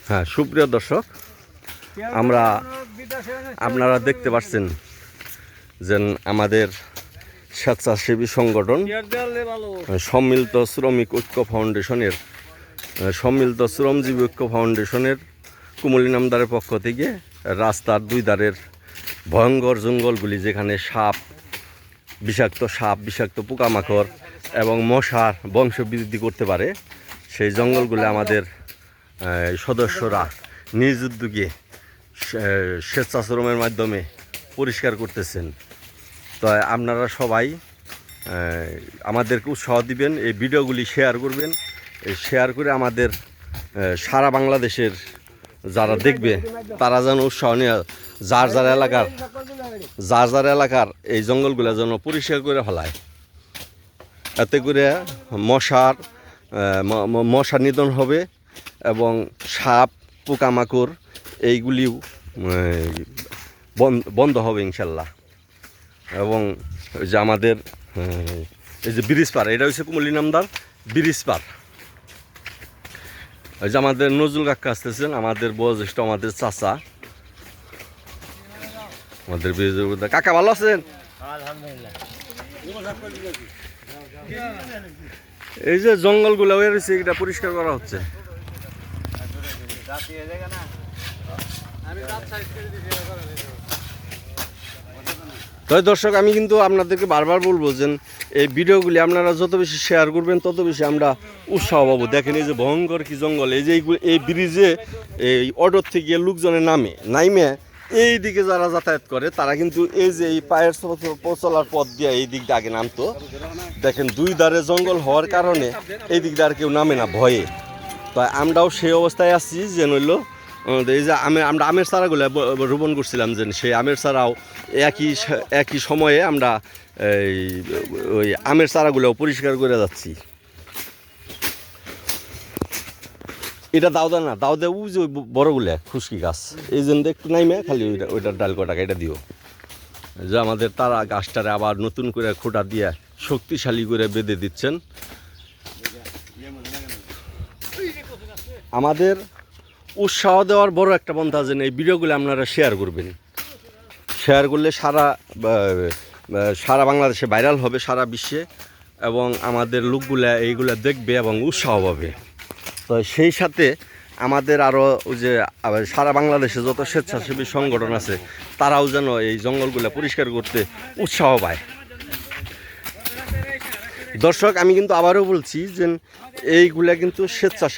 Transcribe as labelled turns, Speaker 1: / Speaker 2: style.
Speaker 1: হ্যাঁ, সুপ্রিয় দর্শক, আমরা আপনারা দেখতে পাচ্ছেন যে আমাদের স্বেচ্ছাসেবী সংগঠন সম্মিলিত শ্রমিক ঐক্য ফাউন্ডেশনের সম্মিলিত শ্রমজীবী ঐক্য ফাউন্ডেশনের কুমলি নামদারের পক্ষ থেকে রাস্তার দুই ধারের ভয়ঙ্কর জঙ্গলগুলি, যেখানে বিষাক্ত পোকামাকড় এবং মশার বংশবৃদ্ধি করতে পারে, সেই জঙ্গলগুলি আমাদের সদস্যরা নিজ উদ্যোগে স্বেচ্ছাশ্রমের মাধ্যমে পরিষ্কার করতেছেন। তো আপনারা সবাই আমাদেরকে উৎসাহ দিবেন, এই ভিডিওগুলি শেয়ার করবেন। শেয়ার করে আমাদের সারা বাংলাদেশের যারা দেখবে তারা যেন উৎসাহ নিয়ে যার যার এলাকার এই জঙ্গলগুলো যেন পরিষ্কার করে ফেলায়। এতে করে মশা নিধন হবে এবং সাপ পোকামাকড় এইগুলিও বন্ধ হবে ইনশাল্লাহ। এবং যে আমাদের এই যে ব্রিজ পার, এটা হচ্ছে কুমলি নামদার ব্রিজ পার। এই যে আমাদের নজরুল কাকা আসতেছেন, আমাদের বয়োজ্যেষ্ঠ, আমাদের চাচা, আমাদের ব্রিজের মধ্যে। কাকা ভালো আছেন? এই যে জঙ্গলগুলো হয়ে রয়েছে, এটা পরিষ্কার করা হচ্ছে। তাই দর্শক, আমি কিন্তু আপনাদেরকে বারবার বলবো যে এই ভিডিওগুলি আপনারা যত বেশি শেয়ার করবেন তত বেশি আমরা উৎসাহ পাবো। দেখেন এই যে ভয়ঙ্কর কি জঙ্গল, এই যে এই ব্রিজে এই অটোর থেকে লোকজনের নাইমে এই দিকে যারা যাতায়াত করে তারা কিন্তু এই যে এই পায়ের চলার পথ দিয়ে এই দিকটা আগে নামতো। দেখেন দুই ধারে জঙ্গল হওয়ার কারণে এই দিকটা আর কেউ নামে না ভয়ে। তো আমরাও সেই অবস্থায় আছি যে নইল এই যে আমরা আমের চারাগুলো রোপণ করছিলাম, যে সেই আমের চারাও একই সময়ে আমরা ওই আমের চারাগুলো পরিষ্কার করে যাচ্ছি। এটা দাও দে যে বড়গুলো খুশকি গাছ, এই জন্য একটু নাইমে খালি ওইটার ডাল কটাকা এটা দিও, যে আমাদের তারা গাছটারে আবার নতুন করে খোঁটা দিয়ে শক্তিশালী করে বেঁধে দিচ্ছেন। আমাদের উৎসাহ দেওয়ার বড় একটা পন্থা যে এই ভিডিওগুলো আপনারা শেয়ার করবেন। শেয়ার করলে সারা বাংলাদেশে ভাইরাল হবে, সারা বিশ্বে, এবং আমাদের লোকগুলা এইগুলা দেখবে এবং উৎসাহ পাবে। তো সেই সাথে আমাদের আরও যে সারা বাংলাদেশে যত স্বেচ্ছাসেবী সংগঠন আছে তারাও যেন এই জঙ্গলগুলো পরিষ্কার করতে উৎসাহ পায়। দর্শক, আমি কিন্তু আবারও বলছি যে এইগুলা কিন্তু স্বেচ্ছাসেবী।